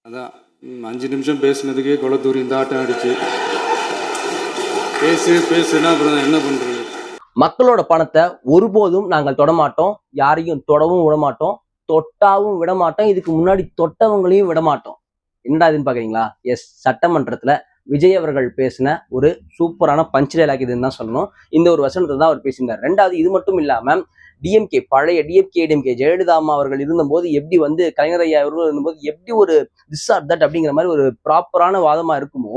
அதான் 5 நிமிஷம் பேசுனதுக்கே கொலை தூரி இந்த ஆட்டம் அடிச்சு பேசுனா அப்புறம் என்ன பண்றது? மக்களோட பணத்தை ஒருபோதும் நாங்கள் தொடமாட்டோம், யாரையும் தொடவும் விடமாட்டோம், தொட்டாவும் விடமாட்டோம், இதுக்கு முன்னாடி தொட்டவங்களையும் விடமாட்டோம். என்னடா இதுன்னு பாக்குறீங்களா? எஸ், சட்டமன்றத்துல விஜய் அவர்கள் பேசின ஒரு சூப்பரான பஞ்ச் டைலாக் இதுன்னு தான் சொல்லணும். இந்த ஒரு வசனத்தை தான் அவர் பேசியிருந்தார். ரெண்டாவது, இது மட்டும் இல்லாம டிஎம்கே, பழைய டிஎம்கே ஜெயலலிதா அம்மா அவர்கள் இருந்தபோது எப்படி வந்து கலைஞர் ஐயா அவர்கள் இருந்தபோது எப்படி ஒரு திஸ் ஆர் தட் அப்படிங்கிற மாதிரி ஒரு ப்ராப்பரான வாதமா இருக்குமோ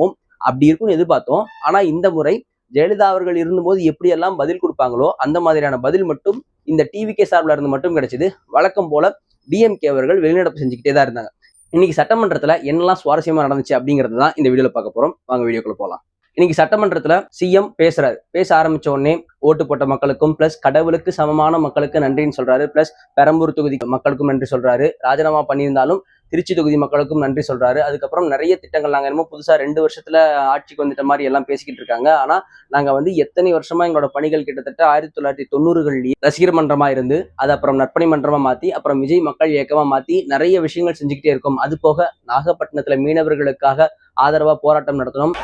அப்படி இருக்கும்னு எதிர்பார்த்தோம். ஆனா இந்த முறை ஜெயலலிதா அவர்கள் இருந்தபோது எப்படியெல்லாம் பதில் கொடுப்பாங்களோ அந்த மாதிரியான பதில் மட்டும் இந்த டிவிகே சார்பில் இருந்து மட்டும் கிடைச்சது. வழக்கம் போல டிஎம்கே அவர்கள் வெளிநடப்பு செஞ்சுக்கிட்டே தான் இருந்தாங்க. இன்னைக்கு சட்டமன்றத்துல என்னெல்லாம் சுவாரஸ்யமா நடந்துச்சு அப்படிங்கிறது தான் இந்த வீடியோல பார்க்க போறோம். வாங்க வீடியோக்குள்ள போகலாம். இன்னைக்கு சட்டமன்றத்துல சிஎம் பேசுறாரு. பேச ஆரம்பிச்ச உடனே ஓட்டு போட்ட மக்களுக்கும் பிளஸ் கடவுளுக்கு சமமான மக்களுக்கு நன்றின்னு சொல்றாரு. பிளஸ் பெரம்பூர் தொகுதி மக்களுக்கும் நன்றி சொல்றாரு. ராஜினாமா பண்ணியிருந்தாலும் திருச்சி தொகுதி மக்களுக்கும் நன்றி சொல்றாரு. அதுக்கப்புறம் நிறைய திட்டங்கள் நாங்க என்னமோ புதுசா 2 வருஷத்துல ஆட்சிக்கு வந்துட்ட மாதிரி எல்லாம் பேசிக்கிட்டு இருக்காங்க. ஆனா நாங்க வந்து எத்தனை வருஷமா எங்களோட பணிகள் கிட்டத்தட்ட 1990களிலேயே ரசிகர் மன்றமா இருந்து அது அப்புறம் நற்பணி மன்றமா மாத்தி அப்புறம் விஜய் மக்கள் இயக்கமா மாத்தி நிறைய விஷயங்கள் செஞ்சுக்கிட்டே இருக்கோம். அது போக நாகப்பட்டினத்துல மீனவர்களுக்காக ஆதரவா போராட்டம் நடத்தணும்.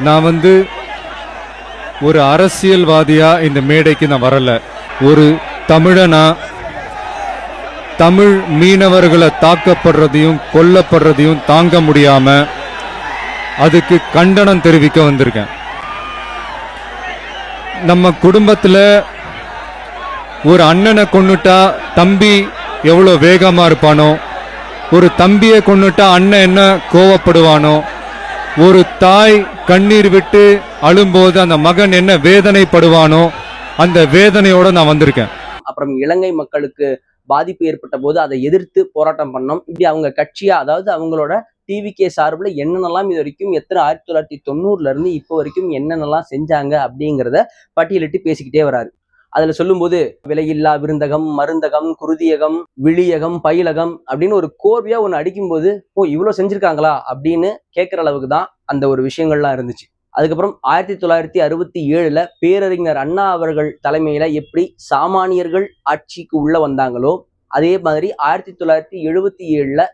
நான் வந்து ஒரு அரசியல்வாதியா இந்த மேடைக்கு நான் வரல. ஒரு தமிழனா தமிழ் மீனவர்களை தாக்கப்படுறதையும் கொல்லப்படுறதையும் தாங்க முடியாம அதுக்கு கண்டனம் தெரிவிக்க வந்திருக்கேன். நம்ம குடும்பத்துல ஒரு அண்ணனை கொன்னுட்டா தம்பி எவ்வளவு வேகமா இருப்பானோ, ஒரு தம்பியை கொன்னுட்டா அண்ணன் என்ன கோவப்படுவானோ, ஒரு தாய் கண்ணீர் விட்டு அழும்போது அந்த மகன் என்ன வேதனைப்படுவானோ அந்த வேதனையோட நான் வந்திருக்கேன். அப்புறம் இலங்கை மக்களுக்கு பாதிப்பு ஏற்பட்ட போது அதை எதிர்த்து போராட்டம் பண்ணோம். இப்படி அவங்க கட்சியா, அதாவது அவங்களோட டிவிகே சார்பில் என்னென்னலாம் இது வரைக்கும் எத்தனை 1990ல இருந்து இப்போ வரைக்கும் என்னென்னலாம் செஞ்சாங்க அப்படிங்கிறத பட்டியலிட்டு பேசிக்கிட்டே வராரு. அதுல சொல்லும்போது விலையில்லா விருந்தகம், மருந்தகம், குருதியகம், விழியகம், பயிலகம் அப்படின்னு ஒரு கோர்வையா ஒன்று அடிக்கும்போது ஓ இவ்வளவு செஞ்சிருக்காங்களா அப்படின்னு கேட்கிற அளவுக்கு தான் அந்த ஒரு விஷயங்கள்லாம் இருந்துச்சு. அதுக்கப்புறம் 1967ல பேரறிஞர் அண்ணா அவர்கள் தலைமையில எப்படி சாமானியர்கள் ஆட்சிக்கு உள்ள வந்தாங்களோ அதே மாதிரி 1977ல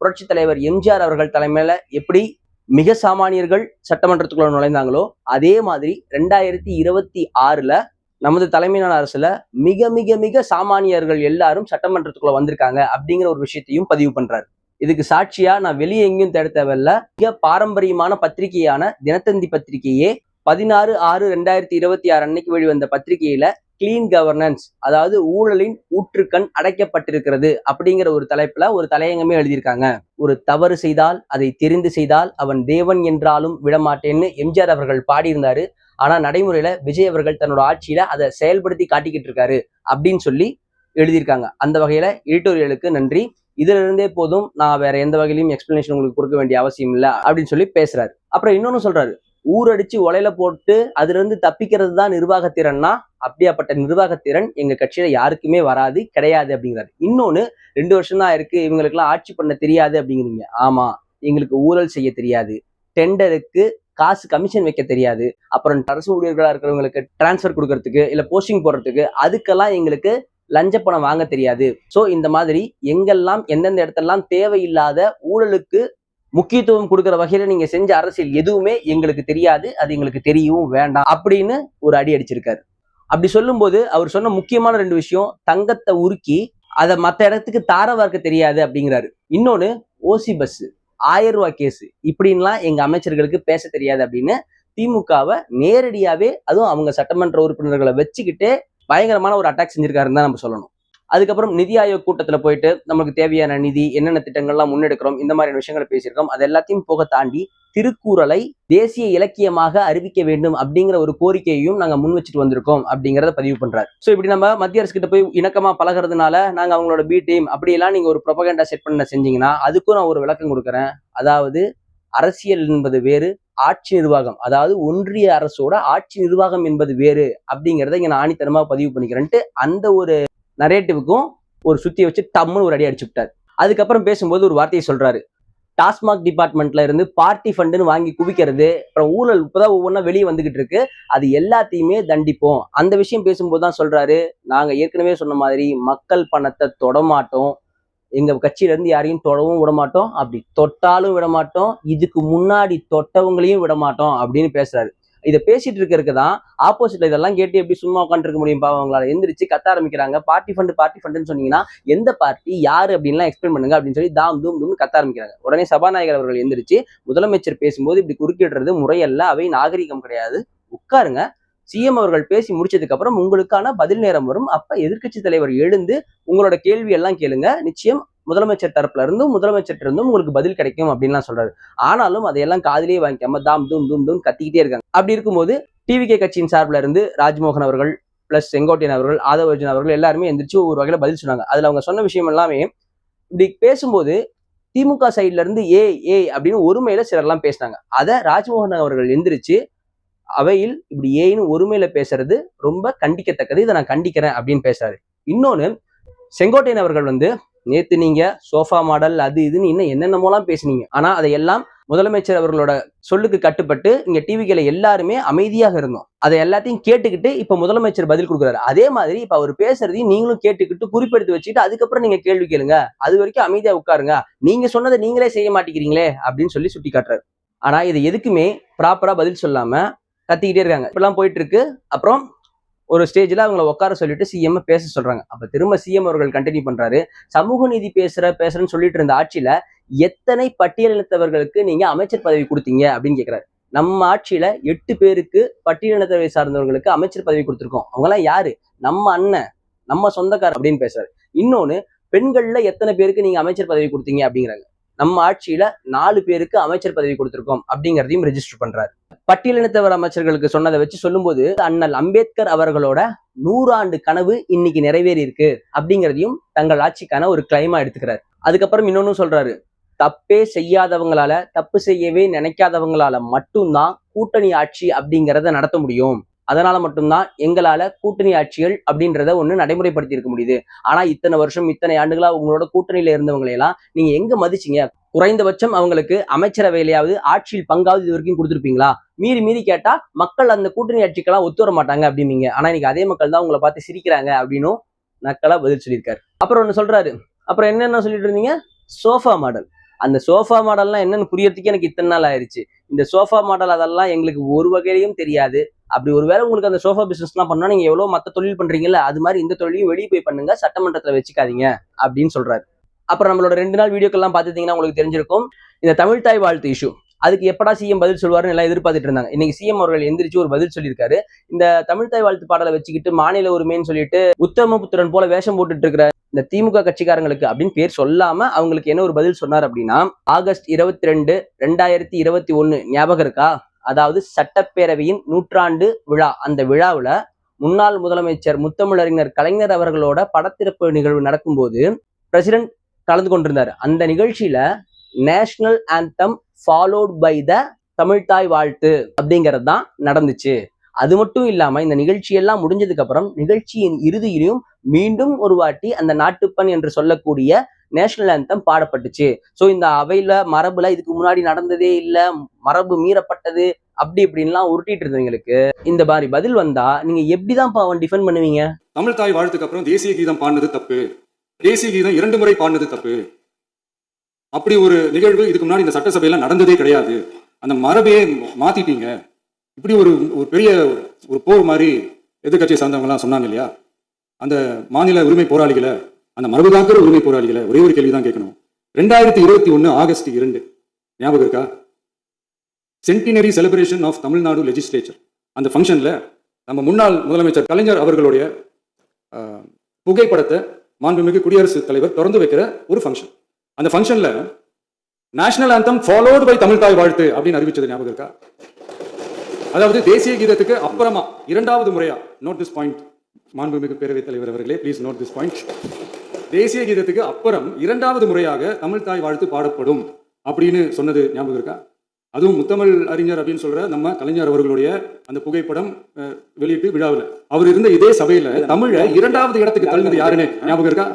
புரட்சி தலைவர் எம்ஜிஆர் அவர்கள் தலைமையில எப்படி மிக சாமானியர்கள் சட்டமன்றத்துக்குள்ள நுழைந்தாங்களோ அதே மாதிரி 2026ல நமது தலைமையிலான அரசுல மிக மிக மிக சாமானியர்கள் எல்லாரும் சட்டமன்றத்துக்குள்ள வந்திருக்காங்க அப்படிங்கிற ஒரு விஷயத்தையும் பதிவு பண்றாரு. இதுக்கு சாட்சியா நான் வெளியே எங்கேயும் தேட தேவையில்ல. மிக பாரம்பரியமான பத்திரிகையான தினத்தந்தி பத்திரிகையே 16/6/2026 அன்னைக்கு வெளிவந்த பத்திரிகையில கிளீன் கவர்னன்ஸ், அதாவது ஊழலின் ஊற்றுக்கண் அடைக்கப்பட்டிருக்கிறது அப்படிங்கிற ஒரு தலைப்புல ஒரு தலையங்கமே எழுதியிருக்காங்க. ஒரு தவறு செய்தால் அதை தெரிந்து செய்தால் அவன் தேவன் என்றாலும் விடமாட்டேன்னு எம்ஜிஆர் அவர்கள் பாடியிருந்தாரு. ஆனா நடைமுறையில விஜய் அவர்கள் தன்னோட ஆட்சியில அதை செயல்படுத்தி காட்டிக்கிட்டு இருக்காரு அப்படின்னு சொல்லி எழுதியிருக்காங்க. அந்த வகையில எடிட்டோரியலுக்கு நன்றி. இதுல இருந்தே போதும், நான் வேற எந்த வகையிலும் எக்ஸ்பிளனேஷன் உங்களுக்கு கொடுக்க வேண்டிய அவசியம் இல்லை அப்படின்னு சொல்லி பேசுறாரு. அப்புறம் இன்னொன்னு சொல்றாரு, ஊரடிச்சு ஒலையில போட்டு அதுல இருந்து தப்பிக்கிறது தான் நிர்வாகத்திறன்னா, அப்படியாப்பட்ட நிர்வாகத்திறன் எங்க கட்சியில யாருக்குமே வராது, கிடையாது அப்படிங்கிறாரு. இன்னொன்னு, 2 வருஷம் தான் இருக்கு, இவங்களுக்கு எல்லாம் ஆட்சி பண்ண தெரியாது அப்படிங்கிறீங்க. ஆமா, எங்களுக்கு ஊழல் செய்ய தெரியாது, டெண்டருக்கு காசு கமிஷன் வைக்க தெரியாது, அப்புறம் அரசு ஊழியர்களா இருக்கிறவங்களுக்கு டிரான்ஸ்பர் கொடுக்கறதுக்கு இல்ல போஸ்டிங் போடுறதுக்கு அதுக்கெல்லாம் எங்களுக்கு லஞ்ச பணம் வாங்க தெரியாது. சோ இந்த மாதிரி எங்கெல்லாம் எந்தெந்த இடத்தெல்லாம் தேவையில்லாத ஊழலுக்கு முக்கியத்துவம் கொடுக்கிற வகையில நீங்க செஞ்ச அரசியல் எதுவுமே எங்களுக்கு தெரியாது, அது எங்களுக்கு தெரியவும் வேண்டாம் அப்படின்னு ஒரு அடி அடிச்சிருக்காரு. அப்படி சொல்லும்போது அவர் சொன்ன முக்கியமான 2 விஷயம், தங்கத்தை உருக்கி அதை மற்ற இடத்துக்கு தார வார்க்க தெரியாது அப்படிங்கிறாரு. இன்னொன்னு, ஓசி பஸ், 1000 ரூபாய் கேஸ், இப்படின்லாம் எங்க அமைச்சர்களுக்கு பேச தெரியாது அப்படின்னு திமுகவை நேரடியாவே, அதுவும் அவங்க சட்டமன்ற உறுப்பினர்களை வச்சுக்கிட்டே பயங்கரமான ஒரு அட்டாக் செஞ்சிருக்காருன்னு தான் நம்ம சொல்லணும். அதுக்கப்புறம் நிதி ஆயோக் கூட்டத்துல போயிட்டு நமக்கு தேவையான நிதி, என்னென்ன திட்டங்கள்லாம் முன்னெடுக்கிறோம், இந்த மாதிரியான விஷயங்களை பேசியிருக்கோம். அது எல்லாத்தையும் போக தாண்டி திருக்குறளை தேசிய இலக்கியமாக அறிவிக்க வேண்டும் அப்படிங்கிற ஒரு கோரிக்கையையும் நாங்க முன் வச்சுட்டு வந்திருக்கோம் அப்படிங்கிறத பதிவு பண்றாரு. சோ இப்படி நம்ம மத்திய அரசு கிட்ட போய் இணக்கமா பழகிறதுனால நாங்க அவங்களோட பி டீம் அப்படியெல்லாம் நீங்க ஒரு ப்ரொபகண்டா செட் பண்ண செஞ்சீங்கன்னா அதுக்கும் நான் ஒரு விளக்கம் கொடுக்குறேன். அதாவது அரசியல் என்பது வேறு, ஆட்சி நிர்வாகம், அதாவது ஒன்றிய அரசோட ஆட்சி நிர்வாகம் என்பது வேறு அப்படிங்கிறத இங்க நான் ஆணித்தனமா பதிவு பண்ணிக்கிறேன்ட்டு அந்த ஒரு நரேட்டிவுக்கும் ஒரு சுத்தி வச்சு டம்முன்னு ஒரு அடி அடிச்சு விட்டாரு. அதுக்கப்புறம் பேசும்போது ஒரு வார்த்தையை சொல்றாரு, டாஸ்மாக் டிபார்ட்மெண்ட்ல இருந்து பார்ட்டி ஃபண்டுன்னு வாங்கி குவிக்கிறது, அப்புறம் ஊழல் இப்பதான் ஒவ்வொன்றா வெளியே வந்துகிட்டு இருக்கு, அது எல்லாத்தையுமே தண்டிப்போம். அந்த விஷயம் பேசும்போது தான் சொல்றாரு, நாங்க ஏற்கனவே சொன்ன மாதிரி மக்கள் பணத்தை தொடமாட்டோம், எங்க கட்சியில இருந்து யாரையும் தொடவும் விட மாட்டோம், அப்படி தொட்டாலும் விட மாட்டோம், இதுக்கு முன்னாடி தொட்டவங்களையும் விட மாட்டோம் அப்படின்னு பேசுறாரு. இதை பேசிட்டு இருக்கிறதுக்கு தான் ஆப்போசிட்ல இதெல்லாம் கேட்டு எப்படி சும்மா உட்காந்துருக்க முடியும்? அவங்களால எந்திரிச்சு கத்த ஆரம்பிக்கிறாங்க. பார்ட்டி ஃபண்டுன்னு சொன்னீங்கன்னா எந்த பார்ட்டி யாரு அப்படின்லாம் எக்ஸ்பிளைன் பண்ணுங்க அப்படின்னு சொல்லி தாம் தூம் தூம் கத்த ஆரம்பிக்கிறாங்க. உடனே சபாநாயகர் அவர்கள் எந்திரிச்சு முதலமைச்சர் பேசும்போது இப்படி குறுக்கிடுறது முறையல்ல, அவை நாகரிகம் கிடையாது, உட்காருங்க. சிஎம் அவர்கள் பேசி முடிச்சதுக்கு அப்புறம் உங்களுக்கான பதில் நேரம் வரும். அப்ப எதிர்க்கட்சி தலைவர் எழுந்து உங்களோட கேள்வி எல்லாம் கேளுங்க, நிச்சயம் முதலமைச்சர் தரப்புல இருந்தும் முதலமைச்சர் இருந்தும் உங்களுக்கு பதில் கிடைக்கும் அப்படின்லாம் சொல்றாரு. ஆனாலும் அதையெல்லாம் காதிலேயே வாங்கிக்காம தாம் தூம் தூம் தூம் கத்திக்கிட்டே இருக்காங்க. அப்படி இருக்கும்போது டிவிகே கட்சியின் சார்பில் இருந்து ராஜ்மோகன் அவர்கள் பிளஸ் செங்கோட்டையன் அவர்கள் ஆதவ அர்ஜுன் அவர்கள் எல்லாருமே எந்திரிச்சு ஒரு வகையில பதில் சொன்னாங்க. அதுல அவங்க சொன்ன விஷயம் எல்லாமே இப்படி பேசும்போது திமுக சைட்ல இருந்து ஏய் அப்படின்னு ஒருமையில சிலர்லாம் பேசினாங்க. அதை ராஜ்மோகன் அவர்கள் எந்திரிச்சு அவையில் இப்படி ஏன்னு ஒருமையில பேசுறது ரொம்ப கண்டிக்கத்தக்கது, இதை நான் கண்டிக்கிறேன் அப்படின்னு பேசுறாரு. இன்னொன்னு, செங்கோட்டையன் அவர்கள் நேத்து நீங்க சோஃபா மாடல் அது இதுன்னு இன்னும் என்னென்னமோலாம் பேசுனீங்க, ஆனா அதையெல்லாம் முதலமைச்சர் அவர்களோட சொல்லுக்கு கட்டுப்பட்டு இங்க டிவிகளை எல்லாருமே அமைதியாக இருந்தோம். அதை எல்லாத்தையும் கேட்டுக்கிட்டு இப்ப முதலமைச்சர் பதில் கொடுக்குறாரு. அதே மாதிரி இப்ப அவர் பேசுறதையும் நீங்களும் கேட்டுக்கிட்டு குறிப்பெடுத்து வச்சுட்டு அதுக்கப்புறம் நீங்க கேள்வி கேளுங்க, அது வரைக்கும் அமைதியா உட்காருங்க, நீங்க சொன்னதை நீங்களே செய்ய மாட்டேங்கிறீங்களே அப்படின்னு சொல்லி சுட்டி காட்டுறாரு. ஆனா இது எதுக்குமே ப்ராப்பரா பதில் சொல்லாம கத்திக்கிட்டே இருக்காங்க. இப்பெல்லாம் போயிட்டு இருக்கு. அப்புறம் ஒரு ஸ்டேஜ்ல அவங்கள உட்கார சொல்லிட்டு சிஎம் பேச சொல்றாங்க. அப்ப திரும்ப சிஎம் அவர்கள் கண்டினியூ பண்றாரு, சமூக நீதி பேசுறேன்னு சொல்லிட்டு இருந்த ஆட்சியில எத்தனை பட்டியலினத்தவர்களுக்கு நீங்க அமைச்சர் பதவி கொடுத்தீங்க அப்படின்னு கேட்கிறாரு. நம்ம ஆட்சியில 8 பேருக்கு பட்டியலினத்தவை சார்ந்தவர்களுக்கு அமைச்சர் பதவி கொடுத்திருக்கோம். அவங்க எல்லாம் யாரு? நம்ம அண்ணன், நம்ம சொந்தக்காரர் அப்படின்னு பேசுறாரு. இன்னொன்னு, பெண்கள்ல எத்தனை பேருக்கு நீங்க அமைச்சர் பதவி கொடுத்தீங்க அப்படிங்கிறாங்க. நம்ம ஆட்சியில 4 பேருக்கு அமைச்சர் பதவி கொடுத்திருக்கோம் அப்படிங்கிறதையும் ரெஜிஸ்டர் பண்றாரு. பட்டியலினத்தவர் அமைச்சர்களுக்கு சொன்னதை வச்சு சொல்லும்போது அண்ணல் அம்பேத்கர் அவர்களோட 100 ஆண்டு கனவு இன்னைக்கு நிறைவேறி இருக்கு அப்படிங்கிறதையும் தங்கள் ஆட்சிக்கான ஒரு கிளைமா எடுத்துக்கிறாரு. அதுக்கப்புறம் இன்னொன்னு சொல்றாரு, தப்பே செய்யாதவங்களால, தப்பு செய்யவே நினைக்காதவங்களால மட்டும்தான் கூட்டணி ஆட்சி அப்படிங்கிறத நடத்த முடியும். அதனால மட்டும்தான் எங்களால கூட்டணி ஆட்சிகள் அப்படின்றத ஒண்ணு நடைமுறைப்படுத்தி இருக்க முடியுது. ஆனா இத்தனை வருஷம் இத்தனை ஆண்டுகளா உங்களோட கூட்டணியில இருந்தவங்களை எல்லாம் நீங்க எங்க மதிச்சீங்க? குறைந்தபட்சம் அவங்களுக்கு அமைச்சரவையிலையாவது ஆட்சியில் பங்காவது இது வரைக்கும் கொடுத்துருப்பீங்களா? மீறி கேட்டா மக்கள் அந்த கூட்டணி ஆட்சிக்கெல்லாம் ஒத்து வர மாட்டாங்க அப்படின்னீங்க. ஆனா இன்னைக்கு அதே மக்கள் தான் உங்களை பார்த்து சிரிக்கிறாங்க அப்படின்னும் நக்கலா பதில் சொல்லியிருக்காரு. அப்புறம் ஒண்ணு சொல்றாரு, அப்புறம் என்னென்ன சொல்லிட்டு இருந்தீங்க? Sofa model. அந்த சோஃபா மாடல்லாம் என்னன்னு புரியறதுக்கு எனக்கு இத்தனை நாள் ஆயிடுச்சு. இந்த சோஃபா மாடல் அதெல்லாம் எங்களுக்கு ஒரு வகையிலையும் தெரியாது. அப்படி ஒருவேளை உங்களுக்கு அந்த சோஃபா பிசினஸ் எல்லாம் பண்ணா நீங்க எவ்வளவு மத்த தொழில் பண்றீங்கல்ல, அது மாதிரி இந்த தொழிலையும் வெளியே போய் பண்ணுங்க, சட்டமன்றத்துல வச்சுக்காதீங்க அப்படின்னு சொல்றாரு. அப்புறம் நம்மளோட 2 நாள் வீடியோக்கெல்லாம் பார்த்துட்டீங்கன்னா உங்களுக்கு தெரிஞ்சிருக்கும், இந்த தமிழ் தாய் வாழ்த்து இஷ்யூ அதுக்கு எப்படா சிஎம் பதில் சொல்வாருன்னு எல்லாம் எதிர்பார்த்துட்டு இருந்தாங்க. இன்னைக்கு சிஎம் அவர்கள் எந்திரிச்சு ஒரு பதில் சொல்லியிருக்காரு. இந்த தமிழ் தாய் வாழ்த்து பாடலை வச்சுக்கிட்டு மாநில உரிமைன்னு சொல்லிட்டு உத்தமபுத்திரன் போல வேஷம் போட்டுட்டு இருக்கிற இந்த திமுக கட்சிக்காரங்களுக்கு அப்படின்னு பேர் சொல்லாம அவங்களுக்கு என்ன ஒரு பதில் சொன்னார் அப்படின்னா, ஆகஸ்ட் 22, 2021 ஞாபகம் இருக்கா? அதாவது சட்டப்பேரவையின் 100ஆண்டு விழா. அந்த விழாவுல முன்னாள் முதலமைச்சர் முத்தமிழறிஞர் கலைஞர் அவர்களோட படத்திறப்பு நிகழ்வு நடக்கும்போது பிரசிடென்ட் கலந்து கொண்டிருந்தாரு. அந்த நிகழ்ச்சியில national anthem followed by the தமிழ்தாய் வாழ்த்து அப்படிங்கிறது தான் நடந்துச்சு. அது மட்டும் இல்லாம இந்த நிகழ்ச்சியெல்லாம் முடிஞ்சதுக்கு அப்புறம் நிகழ்ச்சியின் இறுதியிலும் மீண்டும் ஒரு வாட்டி அந்த நாட்டுப்பண் என்று சொல்லக்கூடிய நேஷனல் ஆந்தம் பாடப்பட்டுச்சு. ஸோ இந்த அவையில மரபுல இதுக்கு முன்னாடி நடந்ததே இல்லை, மரபு மீறப்பட்டது அப்படி இப்படின்லாம் உருட்டிட்டு இருந்தவங்களுக்கு இந்த மாதிரி பதில் வந்தா நீங்க எப்படிதான் அவன் டிஃபெண்ட் பண்ணுவீங்க? தமிழ் தாய் வாழ்த்துக்கு அப்புறம் தேசிய கீதம் பாடினது தப்பு, தேசிய கீதம் 2 முறை பாடினது தப்பு. அப்படி ஒரு நிகழ்வு இதுக்கு முன்னாடி இந்த சட்டசபையில நடந்ததே கிடையாது. அந்த மரபையே மாத்திட்டீங்க. இப்படி ஒரு பெரிய ஒரு போர் மாதிரி எதிர்கட்சியை சார்ந்தவங்க எல்லாம் சொன்னாங்க இல்லையா? அந்த மாநில உரிமை போராளிகளை, அந்த மரபு காக்கிற உரிமை போராளிகளை ஒரே ஒரு கேள்விதான் கேட்கணும். 2021 ஆகஸ்ட் 2 ஞாபகம் இருக்கா? Centenary celebration of Tamil Nadu legislature. அந்த ஃபங்க்ஷன்ல நம்ம முன்னாள் முதலமைச்சர் கலைஞர் அவர்களுடைய புகைப்படத்தை மாண்புமிகு குடியரசுத் தலைவர் திறந்து வைக்கிற ஒரு ஃபங்க்ஷன். அந்த ஃபங்க்ஷன்ல நேஷனல் ஆந்தம் ஃபாலோட் பை தமிழ் தாய் வாழ்த்து அப்படின்னு அறிவிச்சது ஞாபகம் இருக்கா? அதாவது தேசிய கீதத்துக்கு அப்புறமா 2வது முறையா, நோட் திஸ் பாயிண்ட் மாண்புமிகு பேரவைத் தலைவர் அவர்களே, ப்ளீஸ் நோட் திஸ் பாயிண்ட். தேசிய கீதத்துக்கு அப்புறம் 2வது முறையாக தமிழ் தாய் வாழ்த்து பாடப்படும் அப்படின்னு சொன்னது ஞாபகம் இருக்கா? அதுவும் முத்தமிழ் அறிஞர் அப்படின்னு சொல்ற நம்ம கலைஞர் அவர்களுடைய அந்த புகைப்படம் வெளியிட்டு விழாவில் அவர் இருந்த இதே சபையில தமிழை 2வது இடத்துக்கு தள்ளினது யாருன்னு ஞாபகம் இருக்கா?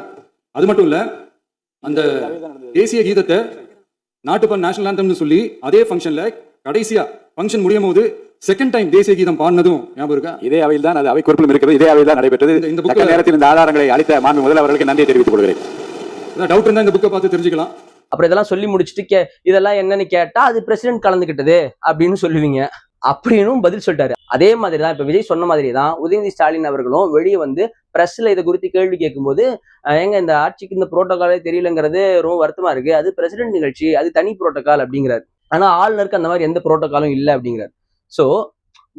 அது மட்டும் இல்ல, அந்த தேசிய கீதத்தை நாட்டுப்பண் நேஷனல் ஆந்தம்னு சொல்லி அதே ஃபங்க்ஷன்ல கடைசியா ஃபங்க்ஷன் முடியும் போது செகண்ட் டைம் தேசிய கீதம் பாடினதும் ஞாபகம் இருக்கா? இதே அவையில் தான், அது அவை குறிப்பிலும் இருக்கிறது, இதே அவையில் தான் நடைபெற்றது. இந்த நேரத்தில் இந்த ஆதாரங்களை அளித்த மாண்பு முதல்வர் அவர்களுக்கு நன்றியை தெரிவித்துக் கொள்கிறேன். டவுட் இருந்தா இந்த புக்கை பார்த்து தெரிஞ்சுக்கலாம். அப்புறம் இதெல்லாம் சொல்லி முடிச்சுட்டு இதெல்லாம் என்னன்னு கேட்டா அது பிரசிடென்ட் கலந்துக்கிட்டது அப்படின்னு சொல்லுவீங்க. அப்படின்னும் பதில் சொல்லிட்டாரு. அதே மாதிரி தான் இப்ப விஜய் சொன்ன மாதிரி தான் உதயநிதி ஸ்டாலின் அவர்களும் வெளியே வந்து பிரஸ்ல இதை குறித்து கேள்வி கேட்கும்போது, ஏங்க இந்த ஆட்சிக்கு இந்த புரோட்டோகாலே தெரியலங்கிறது ரொம்ப வருத்தமா இருக்கு, அது பிரசிடென்ட் நிகழ்ச்சி, அது தனி புரோட்டோகால் அப்படிங்கிறாரு. ஆனா ஆளுநருக்கு அந்த மாதிரி எந்த புரோட்டோகாலும் இல்லை அப்படிங்கிறாரு. சோ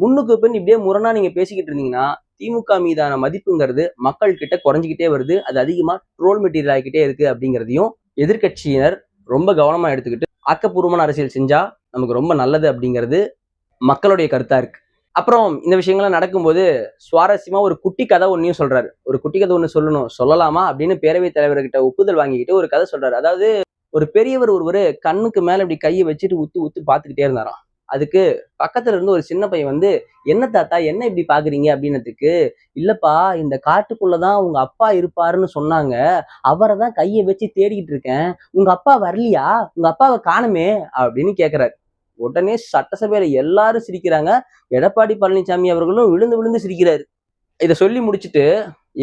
முன்னுக்கு பின் இப்படியே முரணா நீங்க பேசிக்கிட்டு இருந்தீங்கன்னா திமுக மீதான மதிப்புங்கிறது மக்கள் கிட்ட குறைஞ்சிக்கிட்டே வருது, அது அதிகமா ட்ரோல் மெட்டீரியல் ஆகிக்கிட்டே இருக்கு அப்படிங்கிறதையும் எதிர்கட்சியினர் ரொம்ப கவனமா எடுத்துக்கிட்டு ஆக்கப்பூர்வமான அரசியல் செஞ்சா நமக்கு ரொம்ப நல்லது அப்படிங்கிறது மக்களுடைய கருத்தா இருக்கு. அப்புறம் இந்த விஷயங்கள்லாம் நடக்கும்போது சுவாரஸ்யமா ஒரு குட்டி கதை ஒன்னையும் சொல்றாரு. ஒரு குட்டி கதை ஒண்ணு சொல்லலாமா அப்படின்னு பேரவைத் தலைவர்கிட்ட ஒப்புதல் வாங்கிக்கிட்டு ஒரு கதை சொல்றாரு. அதாவது ஒரு பெரியவர் ஒருவர் கண்ணுக்கு மேல இப்படி கையை வச்சுட்டு உத்து பார்த்துக்கிட்டே இருந்தாராம். அதுக்கு பக்கத்துல இருந்து ஒரு சின்ன பையன் வந்து, என்ன தாத்தா என்ன இப்படி பாக்குறீங்க அப்படின்னதுக்கு, இல்லப்பா இந்த காட்டுக்குள்ளதான் உங்க அப்பா இருப்பாருன்னு சொன்னாங்க, அவரை தான் கையை வச்சு தேடிக்கிட்டு இருக்கேன், உங்க அப்பா வரலையா, உங்க அப்பாவை காணுமே அப்படின்னு கேக்குறாரு. உடனே சட்டசபையில எல்லாரும் சிரிக்கிறாங்க. எடப்பாடி பழனிசாமி அவர்களும் விழுந்து விழுந்து சிரிக்கிறாரு. இதை சொல்லி முடிச்சுட்டு,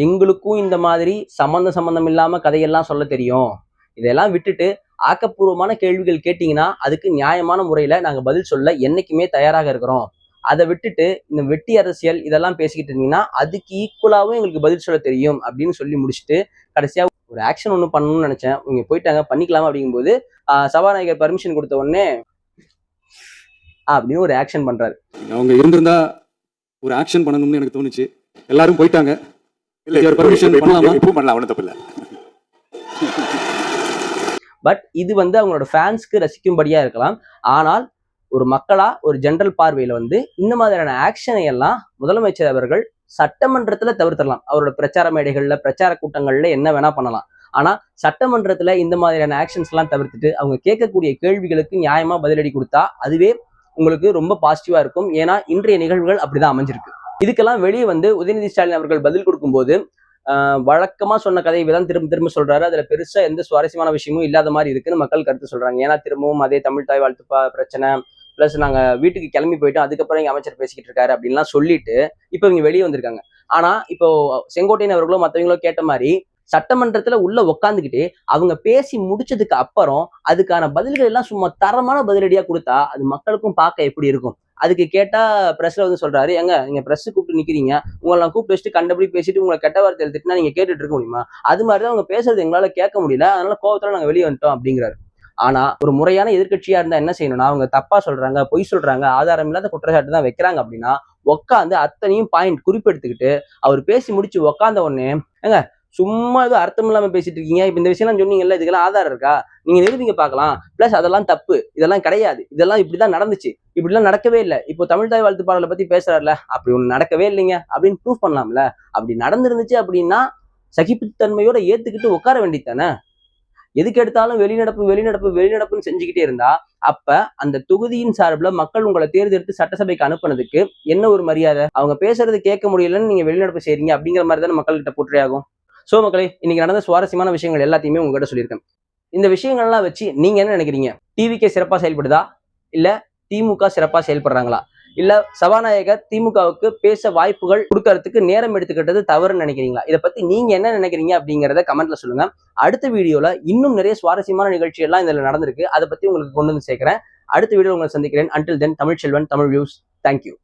எங்களுக்கும் இந்த மாதிரி சம்பந்தம் இல்லாம கதையெல்லாம் சொல்ல தெரியும், இதெல்லாம் விட்டுட்டு ஆக்கப்பூர்வமான கேள்விகள் கேட்டீங்கன்னா அதுக்கு நியாயமான முறையில நாங்க பதில் சொல்ல என்னைக்குமே தயாராக இருக்கிறோம். அதை விட்டுட்டு இந்த வெட்டி அரசியல் இதெல்லாம் பேசிக்கிட்டு இருந்தீங்கன்னா அதுக்கு ஈக்குவலாவும் எங்களுக்கு பதில் சொல்ல தெரியும் அப்படின்னு சொல்லி முடிச்சுட்டு கடைசியா ஒரு ஆக்ஷன் ஒண்ணு பண்ணணும்னு நினைச்சேன், இவங்க போயிட்டாங்க, பண்ணிக்கலாமா அப்படிங்கும்போது சபாநாயகர் பர்மிஷன் கொடுத்த உடனே அப்படின்னு ஒரு ஆக்ஷன் பண்றாரு. அவங்க இருந்திருந்தா ஒரு ஆக்ஷன் பண்ணணும்னு எனக்கு தோணுச்சு. எல்லாரும் போயிட்டாங்க. இல்ல பர்மிஷன் பண்ணலாமா? இப்போ பண்ணலாம், ஒன்றும் தப்பு இல்லை. பட் இது வந்து அவங்களோட ஃபேன்ஸ்க்கு ரசிக்கும்படியா இருக்கலாம். ஆனால் ஒரு மக்களா ஒரு ஜெனரல் பார்வையில வந்து இந்த மாதிரியான ஆக்ஷனை எல்லாம் முதலமைச்சர் அவர்கள் சட்டமன்றத்துல தவிர்த்திடலாம். அவரோட பிரச்சார மேடைகள்ல பிரச்சார கூட்டங்கள்ல என்ன வேணா பண்ணலாம். ஆனா சட்டமன்றத்துல இந்த மாதிரியான ஆக்ஷன்ஸ் எல்லாம் தவிர்த்துட்டு அவங்க கேட்கக்கூடிய கேள்விகளுக்கு நியாயமா பதிலடி கொடுத்தா அதுவே உங்களுக்கு ரொம்ப பாசிட்டிவா இருக்கும். ஏன்னா இன்றைய நிகழ்வுகள் அப்படிதான் அமைஞ்சிருக்கு. இதுக்கெல்லாம் வெளியே வந்து உதயநிதி ஸ்டாலின் அவர்கள் பதில் கொடுக்கும்போது வழக்கமா சொன்ன கதையை தான் திரும்ப சொல்றாரு. அதுல பெருசா எந்த சுவாரஸ்யமான விஷயமும் இல்லாத மாதிரி இருக்குன்னு மக்கள் கருத்து சொல்றாங்க. ஏன்னா திரும்பவும் அதே தமிழ் தாய் வாழ்த்து பிரச்சனை, பிளஸ் நாங்க வீட்டுக்கு கிளம்பி போயிட்டோம், அதுக்கப்புறம் எங்க அமைச்சர் பேசிக்கிட்டு இருக்காரு அப்படின்லாம் சொல்லிட்டு இப்ப இவங்க வெளியே வந்திருக்காங்க. ஆனா இப்போ செங்கோட்டையன் அவர்களோ மற்றவங்களோ கேட்ட மாதிரி சட்டமன்றத்துல உள்ள உக்காந்துக்கிட்டே அவங்க பேசி முடிச்சதுக்கு அப்புறம் அதுக்கான பதில்கள் எல்லாம் சும்மா தரமான பதிலடியா கொடுத்தா அது மக்களுக்கும் பார்க்க எப்படி இருக்கும். அதுக்கு கேட்டா பிரஸ்ல வந்து சொல்றாரு, எங்க நீங்க பிரஸ் கூப்பிட்டு நிக்கிறீங்க, உங்களை நான் கூப்பிட்டு வச்சுட்டு கண்டபடி பேசிட்டு உங்களை கெட்ட வார்த்தை எழுதிட்டுனா நீங்க கேட்டுட்டு இருக்க முடியுமா? அது மாதிரிதான் அவங்க பேசுறது எங்களால கேட்க முடியல, அதனால கோவத்துல நாங்க வெளியே வந்துட்டோம் அப்படிங்கிறாரு. ஆனா ஒரு முறையான எதிர்கட்சியா இருந்தா என்ன செய்யணும்னா, அவங்க தப்பா சொல்றாங்க, பொய் சொல்றாங்க, ஆதாரம் இல்லாத குற்றச்சாட்டு தான் வைக்கிறாங்க அப்படின்னா உட்காந்து அத்தனையும் பாயிண்ட் குறிப்பெடுத்துக்கிட்டு அவர் பேசி முடிச்சு உக்காந்த உடனே, ஏங்க சும்மா ஏதோ அர்த்தம் இல்லாம பேசிட்டு இருக்கீங்க, இப்ப இந்த விஷயம்லாம் சொன்னீங்கல்ல, இதுக்கெல்லாம் ஆதாரம் இருக்கா, நீங்க நிரூபிங்க பார்க்கலாம், பிளஸ் அதெல்லாம் தப்பு, இதெல்லாம் கிடையாது, இதெல்லாம் இப்படிதான் நடந்துச்சு, இப்படிலாம் நடக்கவே இல்லை, இப்போ தமிழ் தாய் வாழ்த்து பாடலை பத்தி பேசுறாருல அப்படி ஒண்ணு நடக்கவே இல்லைங்க அப்படின்னு ப்ரூவ் பண்ணலாம்ல. அப்படி நடந்திருந்துச்சு அப்படின்னா சகிப்புத்தன்மையோட ஏத்துக்கிட்டு உட்கார வேண்டியதானே. எதுக்கு எடுத்தாலும் வெளிநடப்புன்னு செஞ்சுக்கிட்டே இருந்தா அப்ப அந்த தொகுதியின் சார்பில் மக்கள் உங்களை தேர்ந்தெடுத்து சட்டசபைக்கு அனுப்புனதுக்கு என்ன ஒரு மரியாதை? அவங்க பேசுறது கேட்க முடியலன்னு நீங்க வெளிநடப்பு செய்றீங்க அப்படிங்கிற மாதிரி தானே மக்கள்கிட்ட போற்றியாகும். சோ மக்களே, இன்னைக்கு நடந்த சுவாரஸ்யமான விஷயங்கள் எல்லாத்தையுமே உங்ககிட்ட சொல்லியிருக்கேன். இந்த விஷயங்கள்லாம் வச்சு நீங்க என்ன நினைக்கிறீங்க? டிவிகே சிறப்பா செயல்படுதா, இல்ல திமுக சிறப்பா செயல்படுறாங்களா, இல்ல சபாநாயகர் திமுகவுக்கு பேச வாய்ப்புகள் கொடுக்கறதுக்கு நேரம் எடுத்துக்கிட்டது தவறுன்னு நினைக்கிறீங்களா? இதை பத்தி நீங்க என்ன நினைக்கிறீங்க அப்படிங்கிறத கமெண்ட்ல சொல்லுங்க. அடுத்த வீடியோல இன்னும் நிறைய சுவாரஸ்யமான நிகழ்ச்சி எல்லாம் இதுல நடந்திருக்கு, அதை பத்தி உங்களுக்கு கொண்டு வந்து சேர்க்கிறேன். அடுத்த வீடியோ உங்களை சந்திக்கிறேன். Until then, Tamil Selvan, Tamil views. Thank you.